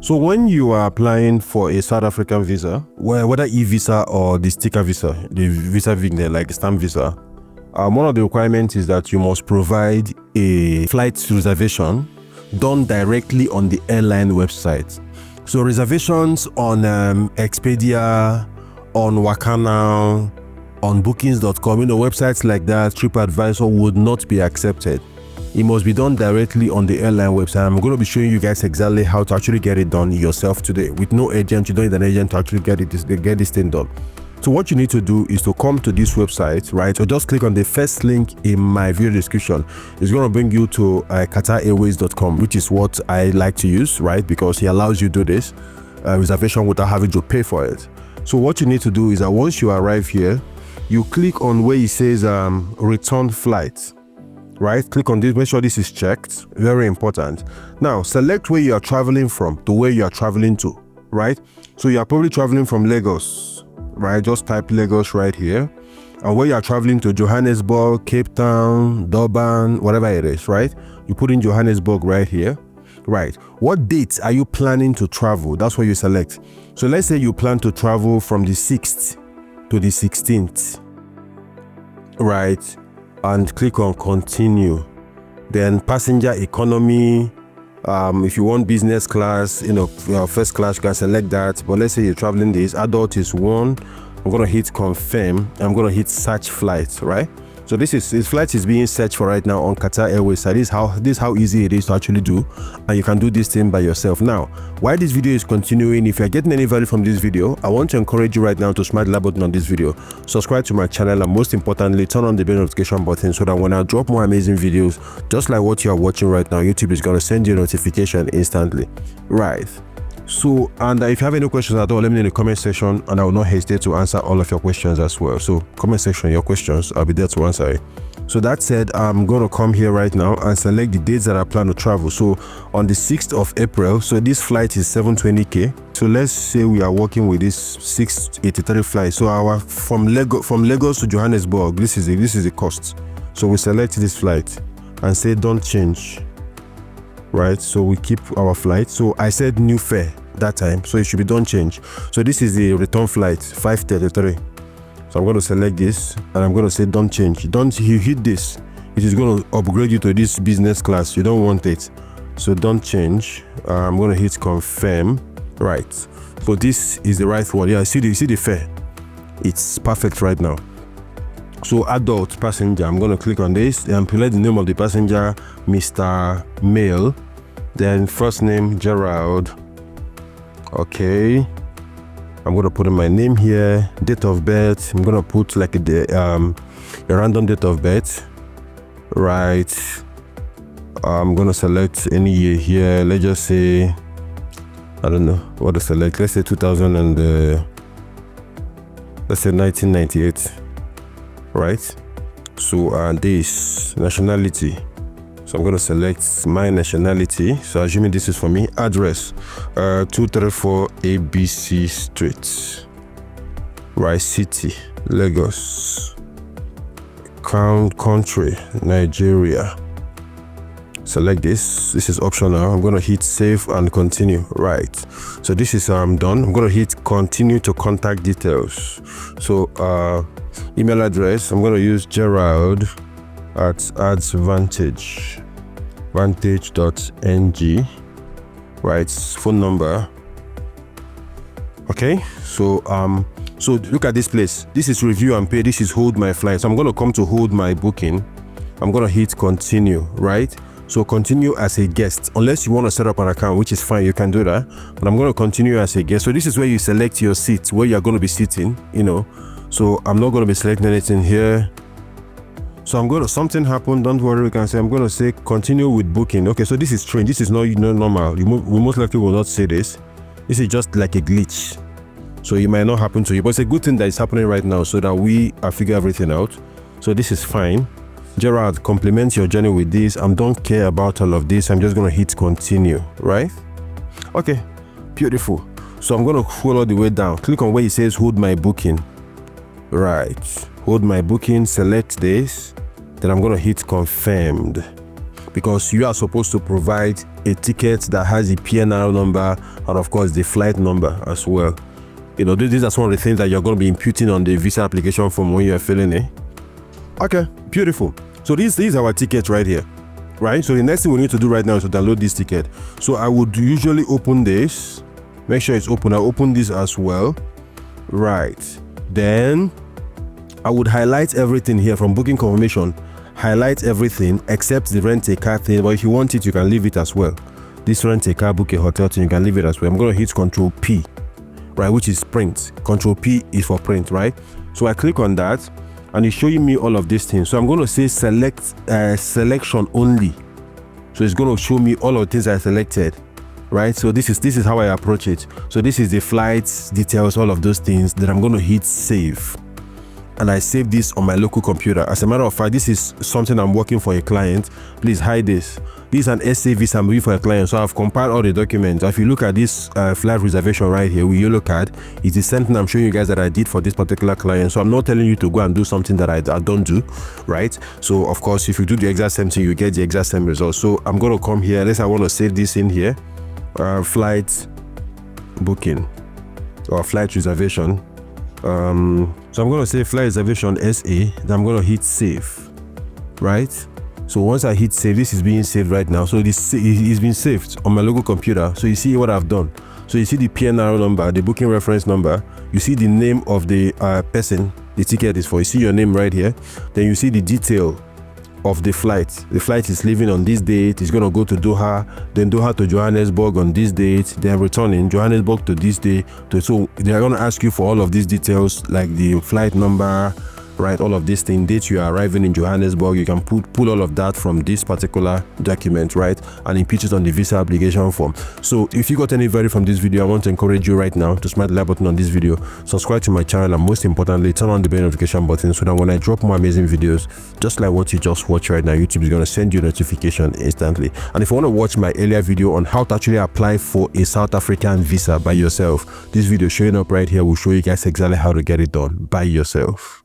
So when you are applying for a South African visa, whether e-visa or the sticker visa, the visa like stamp visa, one of the requirements is that you must provide a flight reservation done directly on the airline website. So reservations on Expedia, on Wakana, on bookings.com, websites like that, TripAdvisor would not be accepted. It must be done directly on the airline website. I'm going to be showing you guys exactly how to actually get it done yourself today. With no agent, you don't need an agent to actually get this thing done. So what you need to do is to come to this website, right? Or just click on the first link in my video description. It's going to bring you to QatarAirways.com, which is what I like to use, right? Because it allows you to do this reservation without having to pay for it. So what you need to do is that once you arrive here, you click on where it says return flight, right? Click on this, make sure this is checked, very important. Now select where you are traveling from to where you are traveling to, right? So you are probably traveling from Lagos, right? Just type Lagos right here, and where you are traveling to, Johannesburg, Cape Town, Durban, whatever it is, right? You put in Johannesburg right here, right? What dates are you planning to travel? That's what you select. So let's say you plan to travel from the 6th to the 16th, right? And click on continue. Then passenger economy, if you want business class, first class, you can select that. But let's say you're traveling this, adult is 1. I'm gonna hit confirm. I'm gonna hit search flights, right? So this flight is being searched for right now on Qatar Airways. So this is how easy it is to actually do, and you can do this thing by yourself. Now, while this video is continuing, if you're getting any value from this video, I want to encourage you right now to smash the like button on this video, subscribe to my channel, and most importantly, turn on the bell notification button so that when I drop more amazing videos, just like what you are watching right now, YouTube is gonna send you a notification instantly, right? So, and if you have any questions at all, let me know in the comment section, and I will not hesitate to answer all of your questions as well. So comment section, your questions, I'll be there to answer it. So that said, I'm going to come here right now and select the dates that I plan to travel. So on the 6th of April, so this flight is 720k. So let's say we are working with this 683 flight. So our from Lagos to Johannesburg, this is the cost. So we select this flight and say don't change. Right, so we keep our flight. So I said new fare that time, so it should be don't change. So this is the return flight 533. So I'm going to select this and I'm going to say don't change. You hit this, it is going to upgrade you to this business class. You don't want it, so don't change. I'm going to hit confirm, right? So this is the right one. Yeah, see the fare, it's perfect right now. So adult passenger, I'm going to click on this and select the name of the passenger, Mr. Male, then first name Gerald. Okay, I'm going to put in my name here, date of birth. I'm going to put like a random date of birth, right? I'm going to select any year here. Let's just say, I don't know what to select. Let's say 2000 and let's say 1998. Right, so this nationality, so I'm going to select my nationality. So assuming this is for me, address 234 ABC Street, right? City, Lagos, country, Nigeria. Select this is optional. I'm going to hit save and continue, right? So this is how I'm done. I'm going to hit continue to contact details. So email address, I'm going to use Gerald at vantage.ng, right? Phone number. Okay, so look at this place. This is review and pay. This is hold my flight. So I'm going to come to hold my booking. I'm going to hit continue, right? So continue as a guest, unless you want to set up an account, which is fine, you can do that, but I'm going to continue as a guest. So this is where you select your seat, where you're going to be sitting, so I'm not going to be selecting anything here. So I'm going to, something happened, don't worry, we can say, I'm going to say continue with booking. Okay, so this is strange, this is not normal. We most likely will not say this. This is just like a glitch, so it might not happen to you, but it's a good thing that it's happening right now so that we figure everything out. So this is fine. Gerard, compliment your journey with this. I don't care about all of this. I'm just going to hit continue, right? Okay, beautiful. So I'm going to scroll all the way down. Click on where it says hold my booking. Right, hold my booking, select this. Then I'm going to hit confirmed. because you are supposed to provide a ticket that has the PNR number and of course the flight number as well. You know, these are some of the things that you're going to be imputing on the visa application form when you're filling it. Okay, beautiful. So this is our ticket right here, right? So the next thing we need to do right now is to download this ticket. So I would usually open this, make sure it's open. I'll open this as well, right? Then I would highlight everything here from booking confirmation, highlight everything except the rent a car thing, but if you want it, you can leave it as well. This rent a car, book a hotel thing, you can leave it as well. I'm going to hit Control P, right, which is print. Control P is for print, right? So I click on that and it's showing me all of these things. So I'm going to say select selection only. So it's going to show me all of the things I selected, right? So this is how I approach it. So this is the flights details, all of those things. Then I'm going to hit save, and I save this on my local computer. As a matter of fact, this is something I'm working for a client. Please hide this. This is an SA visa I'm doing for a client. So I've compiled all the documents. If you look at this flight reservation right here with yellow card, it's the same thing I'm showing you guys that I did for this particular client. So I'm not telling you to go and do something that I don't do, right? So of course, if you do the exact same thing, you get the exact same result. So I'm going to come here. Let's say I want to save this in here. Flight booking or flight reservation. So I'm going to say flight reservation SA, then I'm going to hit save, right? So once I hit save, this is being saved right now. So this is being saved on my local computer. So you see what I've done. So you see the PNR number, the booking reference number, you see the name of the person the ticket is for, you see your name right here. Then you see the detail of the flight. The flight is leaving on this date, it's going to go to Doha, then Doha to Johannesburg on this date, then returning Johannesburg to this day. So they're going to ask you for all of these details, like the flight number, right, all of these things, date you are arriving in Johannesburg. You can pull all of that from this particular document, right, and impute it on the visa application form. So if you got any value from this video, I want to encourage you right now to smash the like button on this video, subscribe to my channel, and most importantly, turn on the bell notification button so that when I drop more amazing videos just like what you just watched right now, YouTube is going to send you a notification instantly. And if you want to watch my earlier video on how to actually apply for a South African visa by yourself, this video showing up right here will show you guys exactly how to get it done by yourself.